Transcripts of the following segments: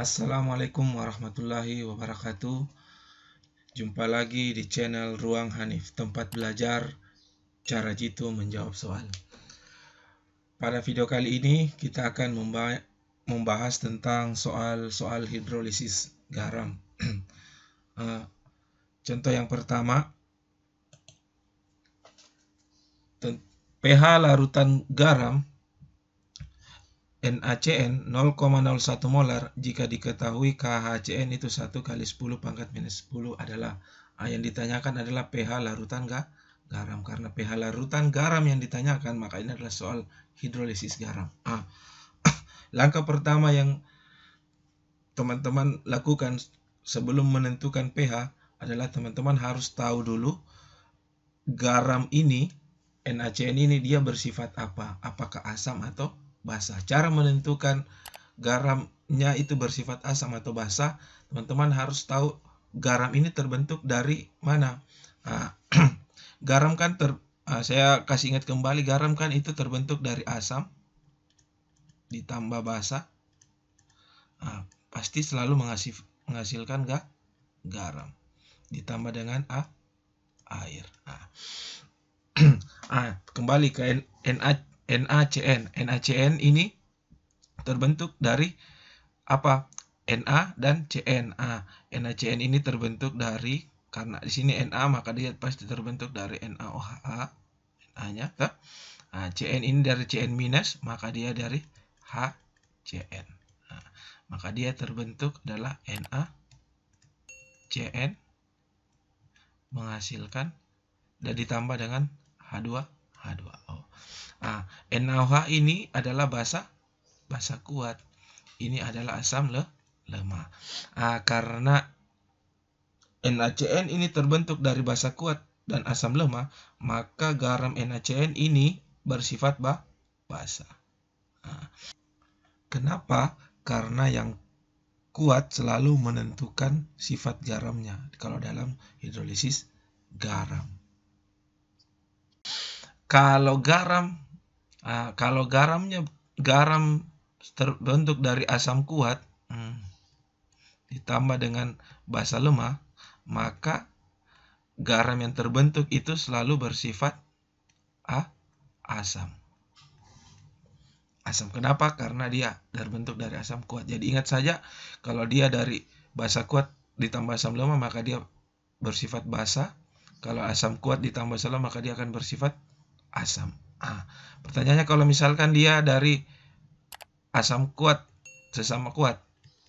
Assalamualaikum warahmatullahi wabarakatuh. Jumpa lagi di channel Ruang Hanif, tempat belajar cara jitu menjawab soal. Pada video kali ini kita akan membahas tentang soal-soal hidrolisis garam. Contoh yang pertama, pH larutan garam NaCN 0,01 molar jika diketahui KHCN itu 1 kali 10 pangkat minus 10 adalah yang ditanyakan adalah pH larutan garam. Karena pH larutan garam yang ditanyakan, maka ini adalah soal hidrolisis garam. Langkah pertama yang teman-teman lakukan sebelum menentukan pH adalah teman-teman harus tahu dulu garam ini, NaCN ini dia bersifat apa? Apakah asam atau basa. Cara menentukan garamnya itu bersifat asam atau basa, teman-teman harus tahu garam ini terbentuk dari mana. Garam kan saya kasih ingat kembali, garam kan itu terbentuk dari asam ditambah basa, pasti selalu menghasilkan garam ditambah dengan air. Kembali ke NaCN. NaCN ini terbentuk dari apa? Na dan Cn. NaCN ini terbentuk dari, karena di sini Na maka dia pasti terbentuk dari NaOH, Na-nya. Cn ini dari Cn minus, maka dia dari HCN. Maka dia terbentuk adalah NaCN menghasilkan dan ditambah dengan H2O. NaOH ini adalah basa kuat. Ini adalah asam lemah. Karena NaCN ini terbentuk dari basa kuat dan asam lemah, maka garam NaCN ini bersifat basa. Kenapa? Karena yang kuat selalu menentukan sifat garamnya kalau dalam hidrolisis garam. Kalau garam terbentuk dari asam kuat ditambah dengan basa lemah, maka garam yang terbentuk itu selalu bersifat asam. Kenapa? Karena dia terbentuk dari asam kuat. Jadi ingat saja, kalau dia dari basa kuat ditambah asam lemah, maka dia bersifat basa. Kalau asam kuat ditambah basa lemah, maka dia akan bersifat asam. Pertanyaannya, kalau misalkan dia dari asam kuat sesama kuat,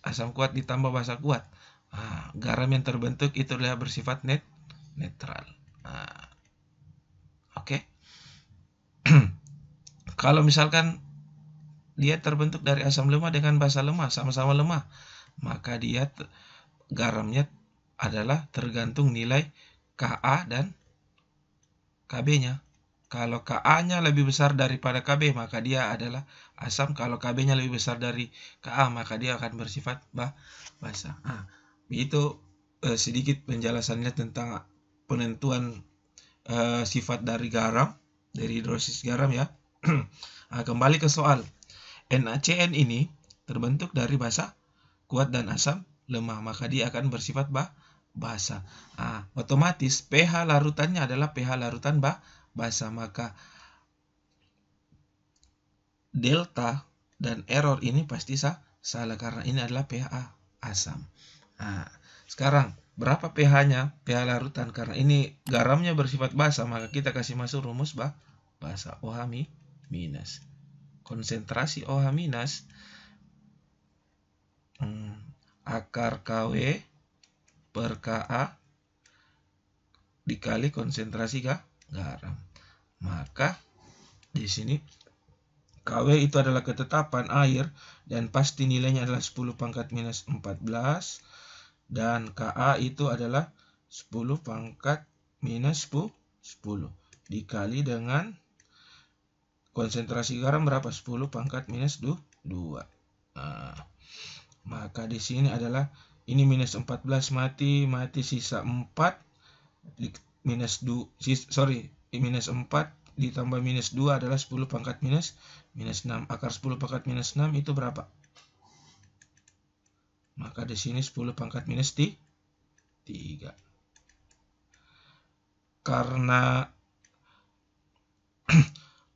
asam kuat ditambah basa kuat, garam yang terbentuk itu adalah bersifat netral. Oke. Kalau misalkan dia terbentuk dari asam lemah dengan basa lemah, sama-sama lemah, maka dia garamnya adalah tergantung nilai Ka dan Kb-nya. Kalau Ka-nya lebih besar daripada Kb, maka dia adalah asam. Kalau Kb-nya lebih besar dari Ka, maka dia akan bersifat basa. Begitu sedikit penjelasannya tentang penentuan sifat dari garam, dari hidrolisis garam ya. Kembali ke soal. NaCN ini terbentuk dari basa kuat dan asam lemah, maka dia akan bersifat basa. Otomatis pH larutannya adalah pH larutan basa, maka delta dan error ini pasti salah karena ini adalah pH asam. Sekarang berapa pH-nya? pH larutan, karena ini garamnya bersifat basa, maka kita kasih masuk rumus basa, OH minus. Konsentrasi OH minus akar KW per Ka dikali konsentrasi garam. Maka di sini KW itu adalah ketetapan air dan pasti nilainya adalah 10 pangkat minus 14, dan Ka itu adalah 10 pangkat minus 10 dikali dengan konsentrasi garam berapa? 10 pangkat minus 2. Maka di sini adalah ini minus 14 mati sisa 4 minus 4 ditambah minus 2 adalah 10 pangkat minus 6. Akar 10 pangkat minus 6 itu berapa? Maka di sini 10 pangkat minus 3. Karena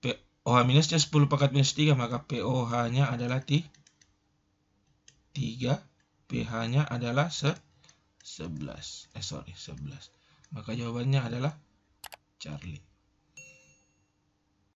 POH minusnya 10 pangkat minus 3, maka POH-nya adalah 3, pH-nya adalah 11. Maka jawabannya adalah Charlie.